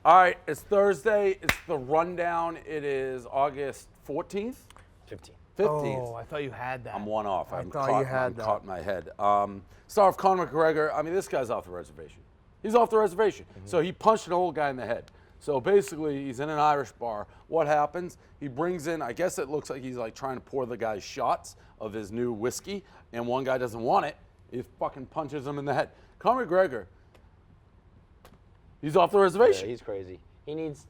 All right, it's Thursday. It's the rundown. It is August 14th? 15th. 15th. Oh, I thought you had that. I'm one off. I I'm thought caught, you had I'm that. caught in my head. Start with Conor McGregor. I mean, this guy's off the reservation. He's off the reservation. So he punched an old guy in the head. So basically, he's in an Irish bar. What happens? He brings in, I guess it looks like he's like trying to pour the guy shots of his new whiskey, and one guy doesn't want it. He fucking punches him in the head. Conor McGregor, he's off the reservation. Yeah, he's crazy. He needs.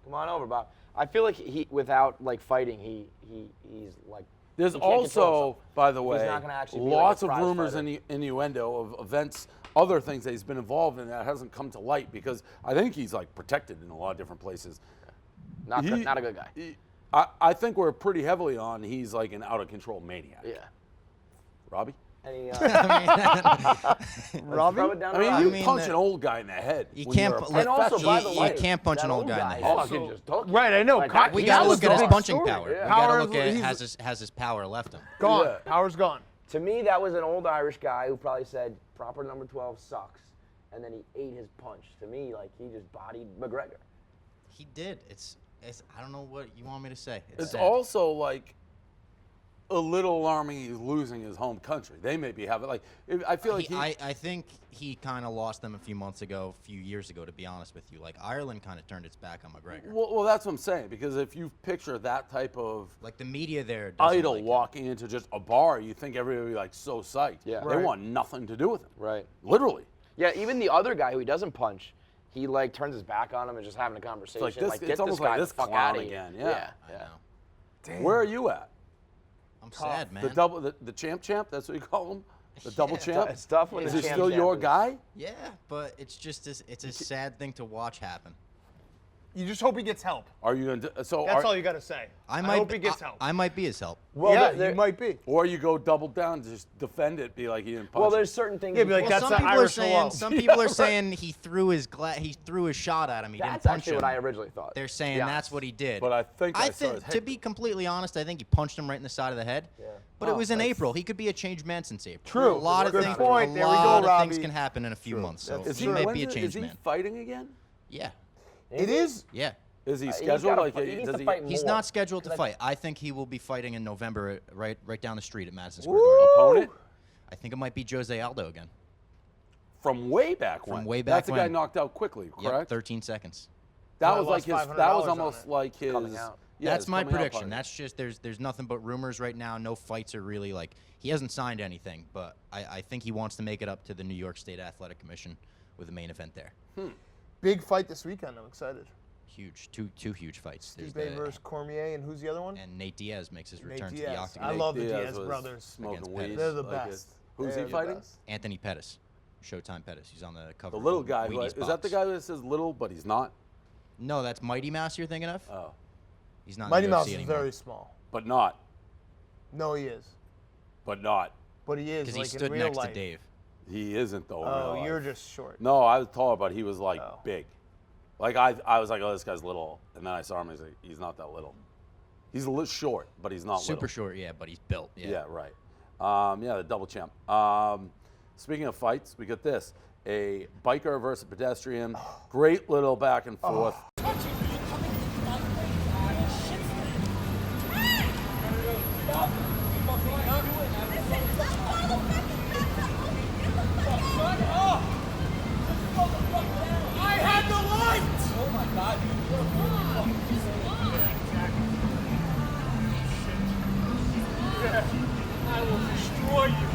Come on over, Bob. I feel like he, without like fighting, he's like. There's he can't control also, himself. by the He's way, not gonna actually be lots like a of prize rumors fighter. and innuendo of events, other things that he's been involved in that hasn't come to light because I think he's like protected in a lot of different places. Not a good guy. I think we're pretty heavily on he's like an out of control maniac. Yeah. Robbie? Any, Robbie? throw it down I the mean, line. you punch an old guy in the head. You when can't you're a pu- and also, by the professional. way, you can't punch that an old guy in the head. fucking just took it. Right, I know. Like, We he got to has look at his the punching story. power. Yeah. We got to Power look at is- has his power left him. Gone. Yeah. Power's gone. To me, that was an old Irish guy who probably said proper number 12 sucks, and then he ate his punch. To me, like he just bodied McGregor. He did. It's I don't know what you want me to say. It's sad. also like a little alarming he's losing his home country. They may be having like I feel like I think he kind of lost them a few years ago, to be honest with you. Like Ireland kind of turned its back on McGregor. well, that's what I'm saying because if you picture that type of Like the media there doesn't idol like him. walking into just a bar, you think everybody would be like so psyched. Yeah. They Right. want nothing to do with him. Right. Literally. Yeah, even the other guy who he doesn't punch, he like turns his back on him and just having a conversation. It's like this- get it's almost this guy like this the fuck clown out of again, here. yeah. I know. Damn. Where are you at? I'm sad, man. The champ? That's what you call him? The double champ? It's tough when Is the he champ still your is- guy? Yeah, but it's just it's a sad thing to watch happen. You just hope he gets help. Are you going to That's all you got to say. I might hope he gets help. I might be his help. Well, yeah, there- you might be. Or you go double down, just defend it, be like he didn't punch Well, him. there's certain things. Yeah, be like, you that's can't- the some people are Irish hello. saying some people are saying he threw his shot at him. He That's didn't punch actually him. what I originally thought. They're saying Yeah. that's what he did. But I think I saw his head to be completely honest, I think he punched him right in the side of the head. Yeah. But it Oh, was in that's- April. He could be a changed man since April. True. A lot of Good things. point. A There we go, lot of things Robbie. can happen in a few months. So Is he he, might when's be a it- changed is he man. fighting again? Yeah. It is. Yeah. Is he He's scheduled? gotta Like, fight- he needs does to he? fight He's more. not scheduled to Like- fight. I think he will be fighting in November, right down the street at Madison Square Woo! Garden. Opponent I think it might be Jose Aldo again. from way back when. From way back That's the guy when. knocked out quickly, Yep, correct? 13 seconds. That Well, I was like lost his. $500 That was on almost it. like his. Coming out. Yeah, That's his my coming out prediction. party. That's just there's nothing but rumors right now. No fights are really like he hasn't signed anything, but I think he wants to make it up to the New York State Athletic Commission with a main event there. Big fight this weekend. I'm excited. Huge, two huge fights. There's Stipe versus Cormier, and who's the other one? and Nate Diaz makes his Nate return to the Diaz. octagon. I love the Diaz Diaz was brothers. Smoking Against weed. Pettis. They're the like best. Who's They're he the fighting? best. Anthony Pettis, Showtime Pettis. He's on the cover. The little of guy. Wheaties Is that the box. guy that says little, but he's not? No, that's Mighty Mouse you're thinking of. Oh, He's not. Mighty in the Mouse UFC is anymore. very small. but not. No, he is. But not. But he is Because like he stood in real next life. to Dave. He isn't though. in Oh, real you're life. just short. No, I was taller, but he was like Oh. big. Like I was like, oh, this guy's little, and then I saw him. He's not that little. He's a little short, but he's not Super little. short, yeah, but he's built. Yeah. Yeah, right. Yeah, the double champ. Speaking of fights, we got this: a biker versus pedestrian. Great little back and forth. I had the light! Oh my god. I will destroy you.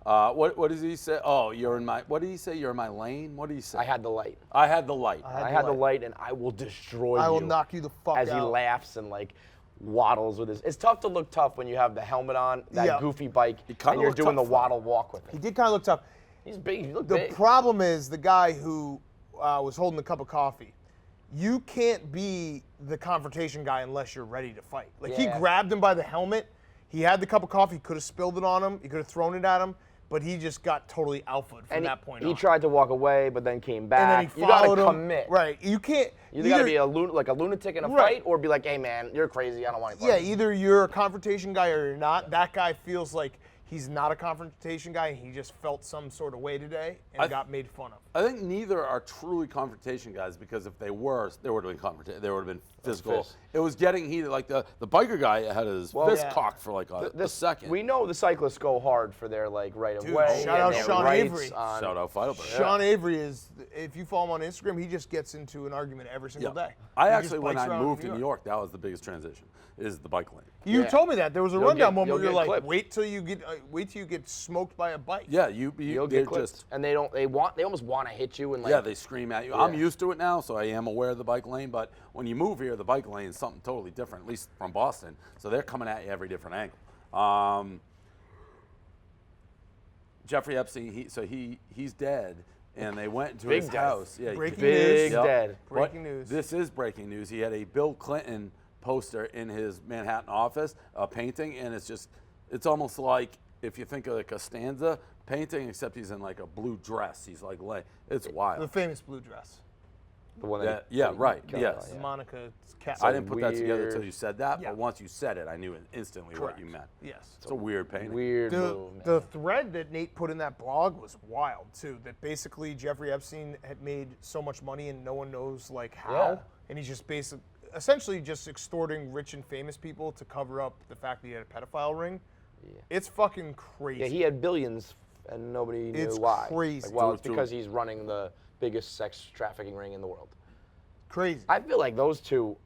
What does he say? Oh, you're in my. What did he say? You're in my lane. What did he say? I had the light. I had the light. I had the light, and I will destroy you. I will knock you the fuck as out. he laughs and like waddles with his. It's tough to look tough when you have the helmet on, that Yeah. goofy bike, kinda and you're looked doing the tough. waddle walk with He him. did kind of look tough. He's big. He looked The big. problem is the guy who was holding the cup of coffee. You can't be the confrontation guy unless you're ready to fight. Like he Yeah. grabbed him by the helmet. He had the cup of coffee. He could have spilled it on him. He could have thrown it at him. but he just got totally alphaed from And that point he on. tried to walk away, but then came back. and then he You got followed to him. commit. Right. You can't. You either got to be a lunatic in a Right. fight, or be like, hey man, you're crazy. I don't want to. Yeah, either you're a confrontation guy or you're not. That guy feels like he's not a confrontation guy, and he just felt some sort of way today and got made fun of. I think neither are truly confrontation guys, because if they were, there would have been confrontation. There would have been physical. Fist. It was getting heated. Like the biker guy had his fist yeah. cocked for like a second. We know the cyclists go hard for their right of Dude, way. shout and out their Sean rights Avery. on- Shout out Fighter. Sean Avery is, if you follow him on Instagram, he just gets into an argument every single day. I He actually, just when bikes I around moved to New York, that was the biggest transition, is the bike lane. You Yeah. told me that there was a You'll rundown get- moment you'll where you're get like, clipped. wait till you get smoked by a bike. Yeah, You'll they're get clipped. just. And they almost want to hit you and like. Yeah, they scream at you. I'm used to it now, so I am aware of the bike lane. But when you move here, the bike lane is something totally different, at least from Boston. So they're coming at you every different angle. Jeffrey Epstein, he's dead, and they went into Big his death. house. Yeah, Breaking Big news. dead. Breaking But news. This is breaking news. He had a Bill Clinton poster in his Manhattan office, a painting, and it's almost like if you think of like a Stanza painting, except he's in like a blue dress. He's like, it's The wild. famous blue dress. The one Yeah, that yeah, right. killed Yes. her, Monica's cat. I didn't put that together weird. until you said that, Yeah. but once you said it, I knew instantly what you meant. Yes. It's a weird painting. Weird The, move, man. the thread that Nate put in that blog was wild too. That basically Jeffrey Epstein had made so much money and no one knows like how, Yeah. and he's just essentially just extorting rich and famous people to cover up the fact that he had a pedophile ring. Yeah. It's fucking crazy. Yeah, he had billions and nobody knew It's why. crazy. Like, well, Dude, it's because he's running the biggest sex trafficking ring in the world. Crazy. I feel like those two.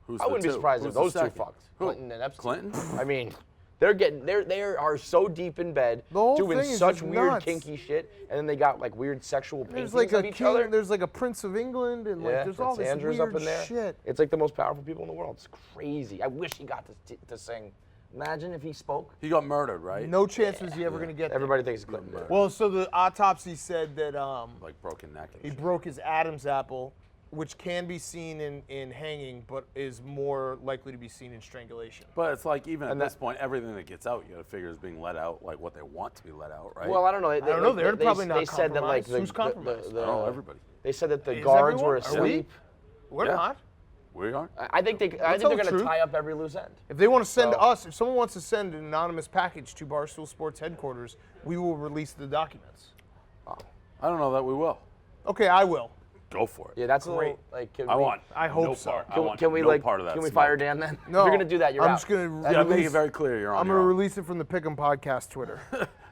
Who's I the wouldn't be two? surprised Who's if the those two second? fucked. Who? Clinton and Epstein. Clinton? I mean, they are so deep in bed The whole doing thing is such just weird nuts. kinky shit, and then they got like weird sexual There's paintings like of a each king, other. there's like a Prince of England, and like Yeah, there's all Prince this Andrew's weird up in there. shit. It's like the most powerful people in the world. It's crazy. I wish he got to sing. Imagine if he spoke. He got murdered, right? No chance was he ever gonna get there. Everybody thinks it's Clinton. Well, so the autopsy said that Like broken neck. And he shit. broke his Adam's apple, which can be seen in hanging, but is more likely to be seen in strangulation. But it's like even at And this point, everything that gets out, you got to figure is being let out, like what they want to be let out, right? Well, I don't know. I don't know. They're probably not They said that like compromised. Who's compromised? I don't know, everybody. They said that the Is guards were everyone? Are we? asleep. We're Yeah. not. We are. I think they're tell going the to truth. tie up every loose end. If they want to send So- us, if someone wants to send an anonymous package to Barstool Sports headquarters, we will release the documents. I don't know that we will. Okay, I will. Go for it. Yeah, that's a Great. little like. Can I we, want. I hope no so. Part. I Can, want can we no like? part of that Can we smoke. fire Dan then? No, If you're going to do that, you're I'm out. just gonna Yeah, make release. it very clear you're on. I'm your gonna own. release it from the Pick'em Podcast Twitter.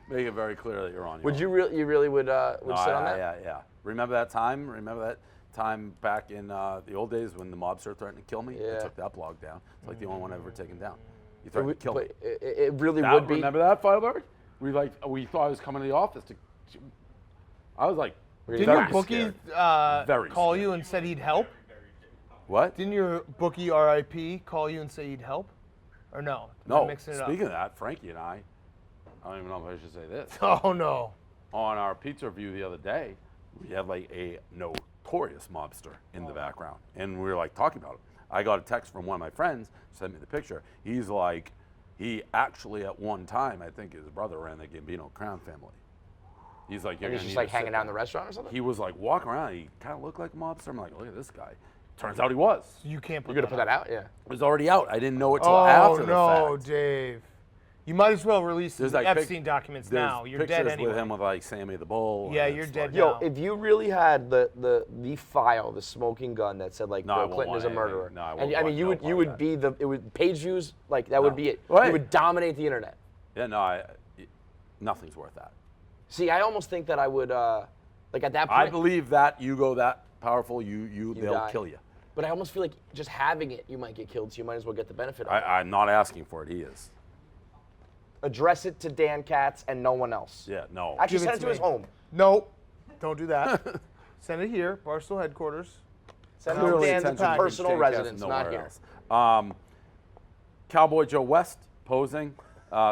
Make it very clear that you're on. Your Would own. you really would No, sit on that? Yeah. Remember that time? Remember that time back in the old days when the mobster threatened to kill me? Yeah. I took that blog down. It's like the only one I've ever taken down. He It threatened would- to kill me. but it really That- would be. Remember that, Firebird? We thought I was coming to the office to. I was like, Didn't very your bookie scared. Very call scared. you and said he'd help? What? Didn't your bookie RIP call you and say he'd help? Or no? Am I No. mixing it Speaking up? of that, Frankie and I don't even know if I should say this. Oh no. On our pizza review the other day, we had like a notorious mobster in the background, and we were like talking about him. I got a text from one of my friends, sent me the picture. He's like, he actually at one time, I think his brother ran the Gambino Crown family. He's like, you're And he's gonna just need like to hanging sit out in down. the restaurant or something. He was like walking around. He kind of looked like a mobster. I'm like, look at this guy. Turns out he was. You can't put You're gonna put that out, yeah. It was already out. I didn't know it till Oh after no, the fact. Dave. You might as well release There's the like Epstein documents There's now. You're pictures dead anyway. with him with like Sammy the Bull. Yeah, and you're it's dead like- now. Yo, if you really had the file, the smoking gun that said like No, I Bill won't Clinton want is a anything. murderer, No, I won't and I mean want you no would part you of would that. be the it would page views like that would No. be it. Right. You would dominate the internet. Yeah, no, nothing's worth that. See, I almost think that I would like at that point. I believe that you go that powerful, they'll die. kill you. But I almost feel like just having it, you might get killed, so you might as well get the benefit of it. I'm not asking for it. He is. Address it to Dan Katz and no one else. Yeah, no. Actually, Give it send it to to his me. home. No, don't do that. Send it here, Barstool headquarters. Send it to Clearly Dan's attention personal to Dan Katz residence, and not nowhere here. else. Cowboy Joe West posing,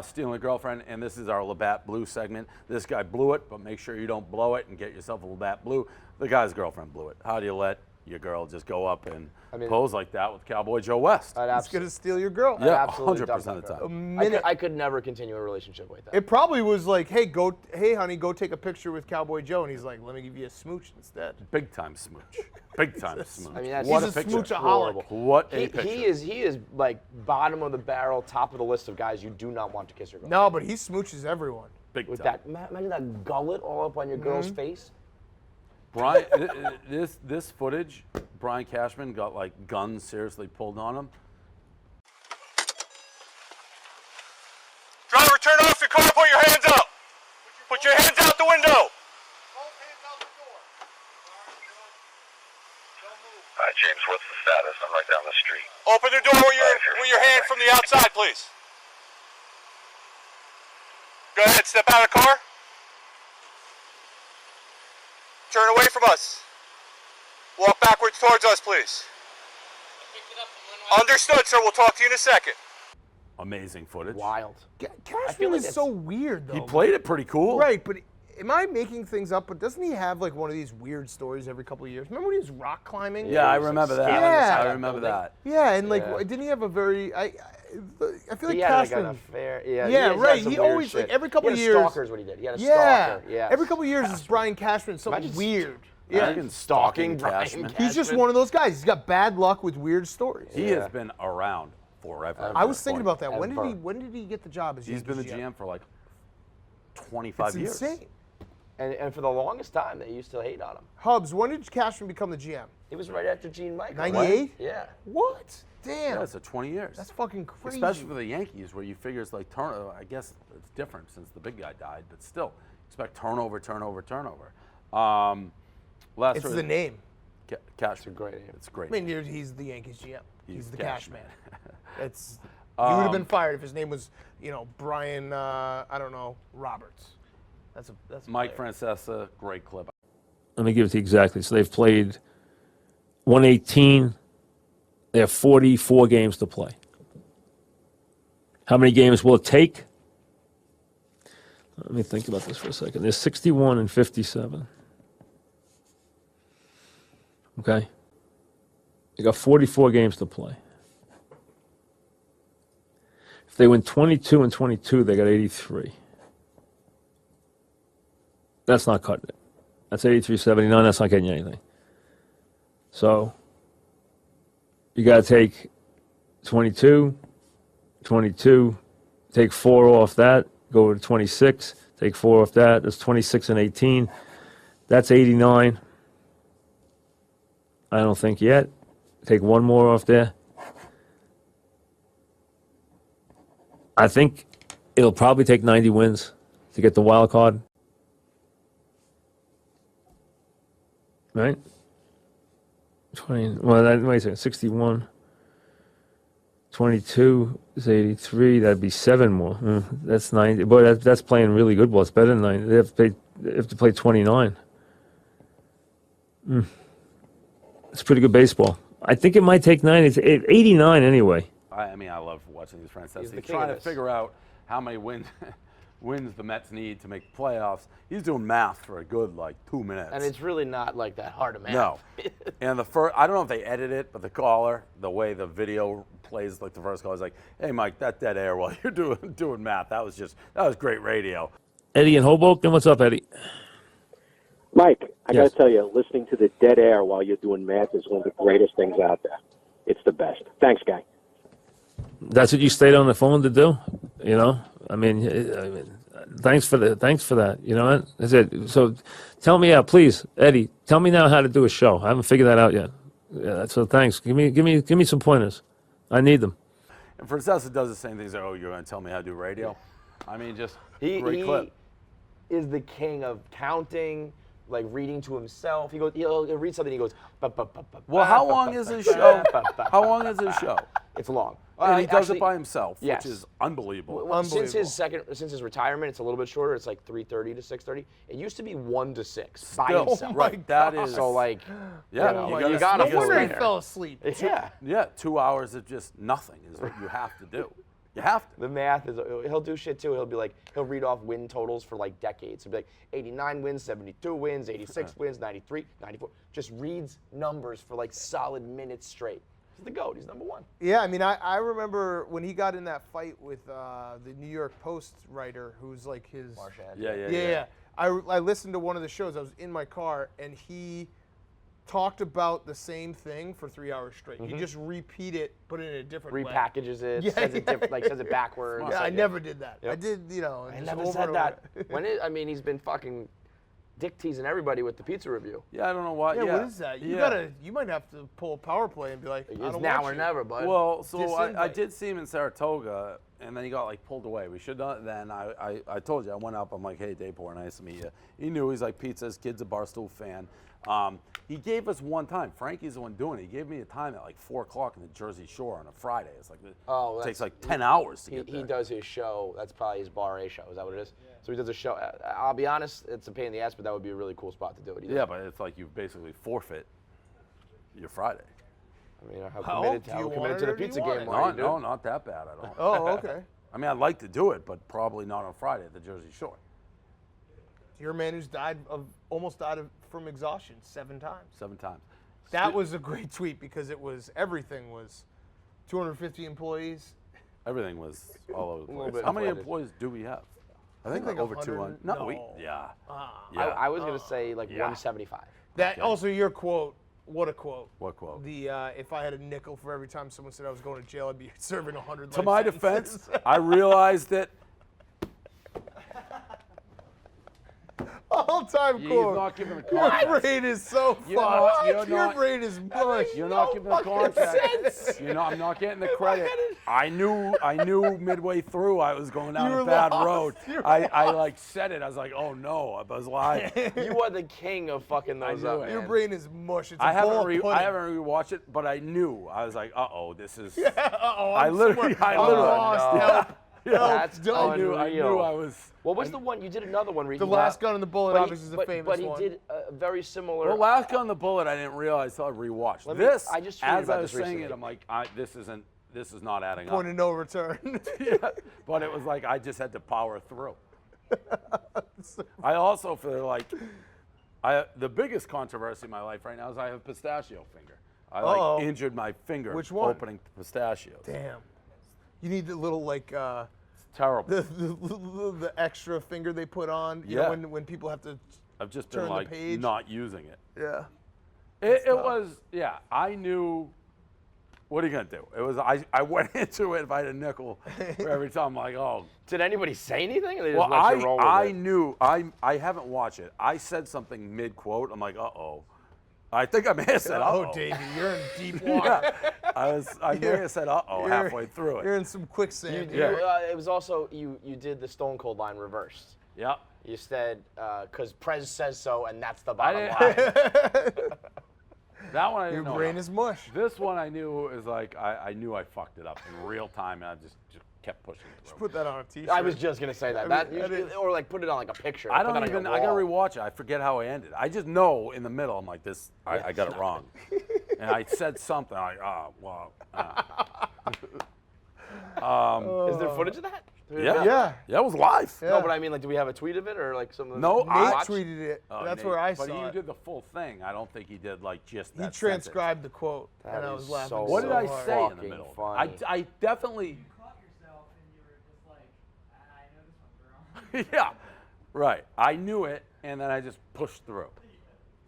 stealing a girlfriend, and this is our Labatt Blue segment. This guy blew it, but make sure you don't blow it and get yourself a Labatt Blue. The guy's girlfriend blew it. How do you let your girl just go up and pose like that with Cowboy Joe West. He's gonna steal your girl. Yeah, absolutely 100% of the A time. minute. I could never continue a relationship like that. It probably was like, hey, honey, go take a picture with Cowboy Joe, and he's like, let me give you a smooch instead. Big time smooch. Big time smooch. I mean, that's what he's a picture. smoochaholic. What a picture. He is like bottom of the barrel, top of the list of guys you do not want to kiss your girl. No, but he smooches everyone. Big With time. that, imagine that gullet all up on your girl's face. Brian, this footage, Brian Cashman got like guns seriously pulled on him. Driver, turn off your car, put your hands up. Put your hands out the window. James, what's the status? I'm right down the street. Open the door with your hand from the outside, please. Go ahead, step out of the car. Turn away from us. Walk backwards towards us, please. Understood, sir. We'll talk to you in a second. Amazing footage. Wild. Cashman like is that's- so weird, though. He played it pretty cool. Right, but am I making things up? But doesn't he have like one of these weird stories every couple of years? Remember when he was rock climbing? Yeah, I was, like, remember that. scaling the side I of that remember building. that. Yeah, and like, Yeah. didn't he have a very? I feel like He had Cashman. like an affair. Yeah, Yeah, had right, some he weird always, shit. like, every couple he had years- a stalker is what he did. He had a yeah, stalker. Yeah. every couple of years is Brian Cashman something Imagine weird. Yeah, Yeah, stalking Brian Cashman. Cashman. he's just one of those guys. He's got bad luck with weird stories. He Yeah. has been around forever. I was thinking about that. Ever. When did he get the job as He's been the Yankees GM for like 25 It's years. insane. And for the longest time, they used to hate on him. Hubs, when did Cashman become the GM? He was right after Gene Michael. 98? Yeah. What? Damn. Yeah, so 20 years. That's fucking crazy. Especially for the Yankees, where you figure it's like turnover. I guess it's different since the big guy died, but still, expect turnover. Last It's story- the name. Cashman. It's a great name. It's a great. I mean, he's the Yankees GM. He's the Cashman. It's he would have been fired if his name was, Brian. I don't know, Roberts. That's a Mike player. Francesa, great clip. Let me give it to you exactly. So they've played 118. They have 44 games to play. How many games will it take? Let me think about this for a second. There's 61 and 57. Okay? They got 44 games to play. If they win 22 and 22, they got 83. That's not cutting it. That's 83-79. That's not getting you anything. So you got to take 22, take 4 off that, go to 26, take 4 off that. That's 26 and 18. That's 89. I don't think yet. Take 1 more off there. I think it'll probably take 90 wins to get the wild card. Right? 20, well, wait a second, 61. 22 is 83. That'd be 7 more. That's 90. Boy, that's playing really good ball. It's better than 90. They have to play 29. It's pretty good baseball. I think it might take 90. It's 89 anyway. I mean, I love watching these Francesa. He's the He's king trying of to this. figure out how many wins the Mets need to make the playoffs. He's doing math for a good 2 minutes. And it's really not like that hard of math. no. And the first, I don't know if they edit it, but the caller, the way the video plays, like the first call is like, "Hey, Mike, that dead air while you're doing math. That was great radio." Eddie in Hoboken, what's up, Eddie? Mike, I Yes. got to tell you, listening to the dead air while you're doing math is one of the greatest things out there. It's the best. Thanks, guy. That's what you stayed on the phone to do, I mean, thanks for that. You know what? That's it. So, tell me out, please, Eddie. Tell me now how to do a show. I haven't figured that out yet. Yeah, so thanks. Give me some pointers. I need them. And Francesa does the same thing. He's like, "Oh, you're going to tell me how to do radio?" I mean, just great clip. He is the king of counting, like reading to himself. He'll read something. He goes. Well, how long is his show? How long is his show? It's long. And he does Actually, it by himself, yes. which is unbelievable. Well, since his retirement, it's a little bit shorter. It's like 3:30 to 6:30. It used to be 1 to 6 by Still, himself. right? That is So yeah. you gotta No fill wonder in he there. fell asleep. Yeah. Yeah, 2 hours of just nothing is what you have to do. You have to. The math is, he'll do shit too. He'll be like, he'll read off win totals for like decades. He'll be like 89 wins, 72 wins, 86 wins, 93, 94. Just reads numbers for like solid minutes straight. He's the GOAT. He's number one. Yeah, I mean, I remember when he got in that fight with the New York Post writer, who's like his. Marchand. Yeah. I listened to one of the shows. I was in my car, and he talked about the same thing for 3 hours straight. He just repeat it, but in a different way. Repackages it, says it different, like says it backwards. Yeah, I never did that. Yep. I did, you know. I just never over said and that. over. I mean, he's been fucking dick teasing everybody with the pizza review. Yeah, I don't know why. Yeah, what is that? You might have to pull a power play and be like, I It's don't now want or you. never, bud. Well, so I Disinvite. did see him in Saratoga, and then he got like pulled away. We should not. Then I told you, I went up. I'm like, hey, Dayport, nice to meet you. He knew. He's like, pizza. His kid's a Barstool fan. He gave us one time. Frankie's the one doing it. He gave me a time at like 4 o'clock in the Jersey Shore on a Friday. It's like it takes like 10 hours to get there. He does his show. That's probably his Bar A show. Is that what it is? Yeah. So he does a show. I'll be honest, it's a pain in the ass, but that would be a really cool spot to do it. Yeah, but it's like you basically forfeit your Friday. I mean, how Do committed you to want the it or do you pizza want game it? are you, dude? No, not that bad at all. Oh, okay. I mean, I'd like to do it, but probably not on Friday at the Jersey Shore. You're a man who's almost died from exhaustion 7 times. 7 times. That was a great tweet because everything was 250 employees. Everything was all over the little place. bit How many inflated. employees do we have? I think like like over 100. 200. No. Yeah. I was going to say like Yeah. 175. That also your quote. What a quote. What quote? The if I had a nickel for every time someone said I was going to jail, I'd be serving 100 To life my sentences. defense, I realized that All-time he's quote. not giving the Your context. brain is so You're not- fucked. you're Your not- brain is mush. You're not giving the context. You know, I'm not getting the credit. I knew midway through I was going down You a were bad lost. road. You were I like said it. I was like, oh no, I was lying. You are the king of fucking those knew up, it. Your man. brain is mush. It's a I bowl haven't of pudding. rewatched it, but I knew. I was like, uh-oh, this is. Uh-oh, I I'm literally, somewhere- I I'm literally. lost. no. Help. That's Don't. I knew I was. What was the one? You did another one. The Last Gun in the Bullet obviously is a famous but he one. did a very similar. Well, Last Gun on the Bullet, I didn't realize till I rewatched. Let me- This, I just tweeted as about I was this saying recently. it, I'm like, this is not adding Point up. of no return. Yeah, but it was like I just had to power through. I also feel like the biggest controversy in my life right now is I have pistachio finger. I Uh-oh. like injured my finger Which one? opening pistachios. Damn. You need the little like Terrible. the extra finger they put on. You Yeah. know, when people have to. I've just turn been the like page. not using it. Yeah. It was, yeah, I knew, what are you going to do? It was, I went into it if I had a nickel for every time. I'm like, oh. Did anybody say anything? Or they just Well, let you roll with I it? knew, I haven't watched it. I said something mid-quote. I'm like, uh-oh. I think I may have said, uh-oh. Oh, Davey, you're in deep water. Yeah. I may have said, uh-oh, You're- halfway through it. You're in some quicksand. You, here. it was also you did the Stone Cold line reversed. Yeah. You said because Prez says so, and that's the I bottom didn't- line. That one I Your didn't know. brain is mush. This one I knew is like, I knew I fucked it up in real time, and I just kept pushing through. Put that on a T-shirt. I was just gonna say that. I mean, That that is- or like put it on like a picture. I Put don't that on even. your I gotta wall. rewatch it. I forget how I ended. I just know in the middle. I'm like this. I got it wrong, and I said something. I'm like, oh well. Is there footage of that? Yeah. Yeah. Yeah, it was live. Yeah. No, but I mean, like, do we have a tweet of it or like something? No, Nate I tweeted it. Oh, That's Nate. where I But saw he it. did the full thing. I don't think he did like just He that. transcribed the quote, That and I is was laughing. so What did I hard. say in the fucking middle? funny. I definitely. Caught yourself and you were just like, I know this one's wrong. Yeah, right. I knew it, and then I just pushed through.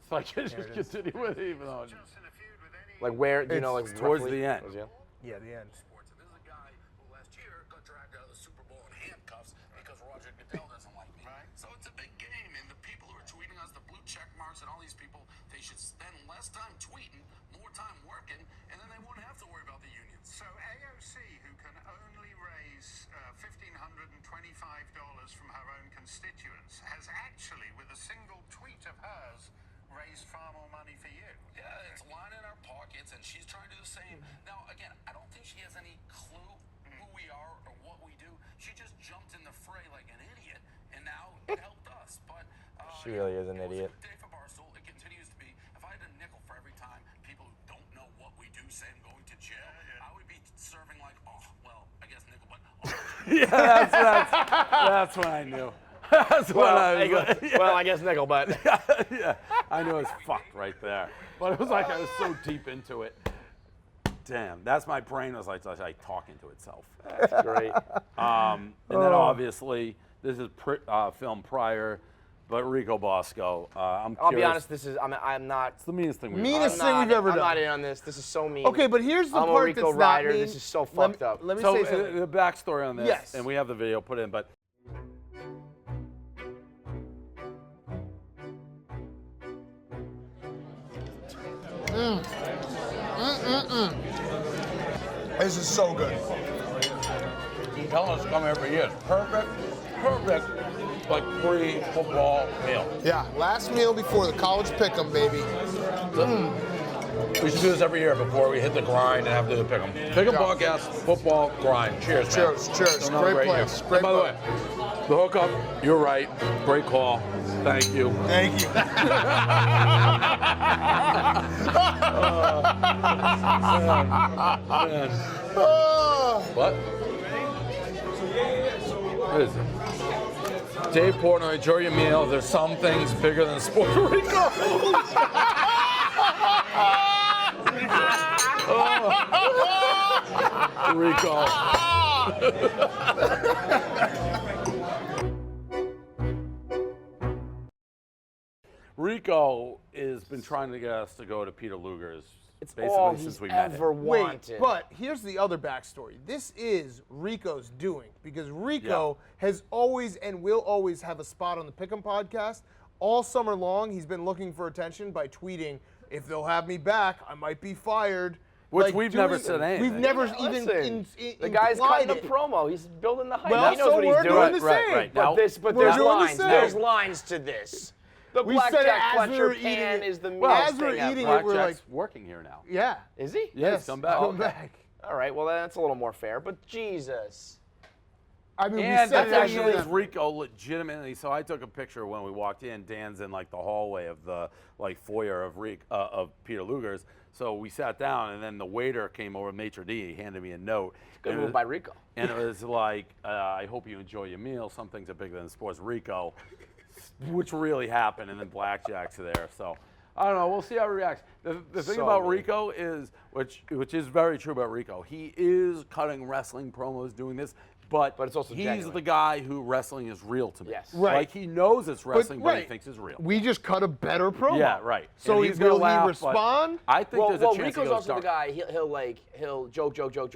It's like I just continue with it, even though it's Like where? Do you know like It's towards roughly? the end. Towards the end? Yeah, the end. Sports. And this is a guy who last year got dragged out of the Super Bowl in handcuffs because Roger Goodell doesn't like me. Right. So it's a big game, and the people who are tweeting us, the blue check marks and all these people, they should spend less time tweeting, more time working, and then they won't have to worry about the unions. So AOC, who can only raise $1,525 from her own constituents, has actually, with a single tweet of hers, raised far more money for you. Yeah, it's lying in our pockets, and she's trying to do the same. Now, again, I don't think she has any clue who we are or what we do. She just jumped in the fray like an idiot, and now it helped us. But She really is an it was idiot. a good day for Barstool. It continues to be. If I had a nickel for every time people who don't know what we do say I'm going to jail, I would be serving like, oh, well, I guess nickel, but Yeah, that's when I knew. That's when I was well, I guess nickel, but yeah, I knew it was fucked right there. But it was like I was so deep into it. Damn, that's my brain was like talking to itself. that's great. And then obviously this is filmed prior, but Rico Bosco. I'm I'll be curious. honest. I'm not. It's the meanest thing we've Meanest done. thing we've ever I'm done. not in on this. This is so mean. Okay, but here's the I'm a part Rico that's rider. not mean. This is so fucked up. Let me So say something. the backstory on this, Yes. and we have the video put in, but This is so good. you tell us to come every year. It's perfect, like pre-football meal. Yeah, last meal before the college pick'em, baby. We should do this every year before we hit the grind and have to do the pick'em. Pick'em podcast, football, grind. Cheers, man. Cheers. It's another Great year. place. And Great by the place. way, the hookup, you're right. Great call. Thank you. Thank you. Man. What? What is it? Dave Portnoy, enjoy your meal. There's some things bigger than Puerto Rico. Rico. Rico has been trying to get us to go to Peter Luger's It's basically all since he's we met ever him. wanted. But here's the other backstory. This is Rico's doing because Rico has always and will always have a spot on the Pick'em podcast. All summer long, he's been looking for attention by tweeting, "If they'll have me back, I might be fired." Which we've never said anything. We've never Yeah, even listen, in, the guy's implied cutting a it. promo. He's building the hype. Well, he knows so what we're he's doing. doing the same. Right. But, Now, we're there's doing the lines. same. There's lines to this. The We said it blackjack as we were fletcher eating pan it. is the Well, meanest as we're thing ever. eating it, we're Blackjack's like, working here now. yeah. Is he? Yeah, he's come back. Come back. All right. Well, that's a little more fair. But Jesus. I mean, And we said that's it actually again. Rico legitimately. So I took a picture when we walked in. Dan's in like the hallway of the like foyer of Peter Luger's. So we sat down, and then the waiter came over, maitre d', he handed me a note. Good And it move was- by Rico. And it was like, I hope you enjoy your meal. Some things are bigger than sports. Rico, which really happened, and then blackjack's there. So I don't know. We'll see how he reacts. The thing So about mean. Rico is, which is very true about Rico, he is cutting wrestling promos doing this. But it's also he's genuine. the guy who wrestling is real to me. Yes. Right. Like he knows it's wrestling, but he right. thinks it's real. We just cut a better promo. Yeah, right. So And he's gonna will laugh, he but respond? I think Well, there's a chance Rico's he goes also dark. the guy. He'll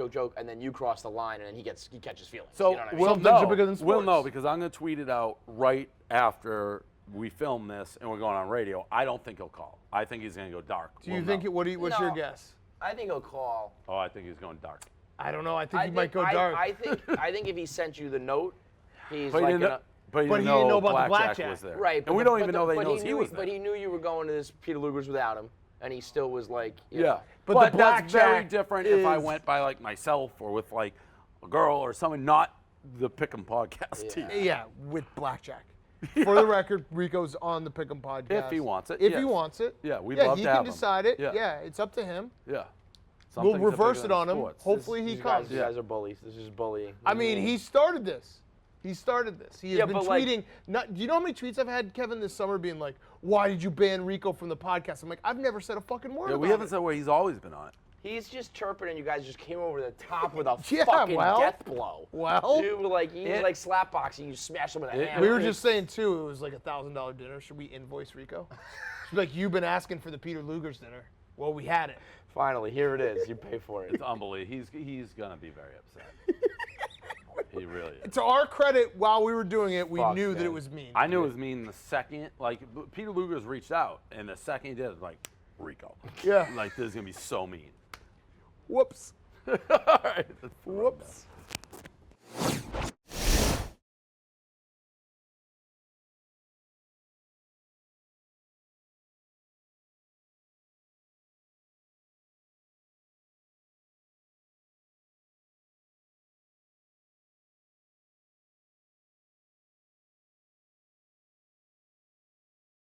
joke, and then you cross the line, and then he catches feelings. So you know what I mean? we'll Some things are know. bigger than We'll know sports. because I'm going to tweet it out right after we film this and we're going on radio. I don't think he'll call. I think he's going to go dark. Do you We'll think know. what's your No. guess? I think he'll call. Oh, I think he's going dark. I don't know. I think he might go dark. I think if he sent you the note, he's But he like didn't, gonna. but he But didn't he didn't know know about the Blackjack blackjack. was there. Right, And we don't even know they knows he was there. But he knew you were going to this Peter Luger's without him, and he still was like, you Yeah. know. But But the that's very blackjack different if I is- went by like myself or with like a girl or someone, not the Pick'em podcast team. Yeah, with blackjack. For the record, Rico's on the Pick'em podcast. If he wants it, If yes. he wants it. Yeah, we'd yeah, love he to can have him. decide it. Yeah. Yeah, it's up to him. Yeah. Some We'll things are reverse bigger it than on him. sports. Hopefully he These comes. guys are bullies. This is bullying. I mean, he started this. He started this. He has Yeah, been but, like- tweeting. Do you know how many tweets I've had, Kevin, this summer being like, "Why did you ban Rico from the podcast?" I'm like, I've never said a fucking word Yeah, about we haven't it. said where he's always been on it. He's just chirping, and you guys just came over the top with a Yeah, fucking well, death blow. well. You were like, he was like slap boxing. You smash him with a hammer. We were just saying too. It was like $1,000 dinner. Should we invoice Rico? She's like, "You've been asking for the Peter Luger's dinner." Well, we had it. Finally, here it is. You pay for it. It's unbelievable. He's gonna be very upset. He really is. To our credit, while we were doing it, we Fuck, knew that man. it was mean. I knew it was mean the second, like, Peter Luger's reached out, and the second he did, it was like, Rico. Yeah. Like, this is going to be so mean. Whoops.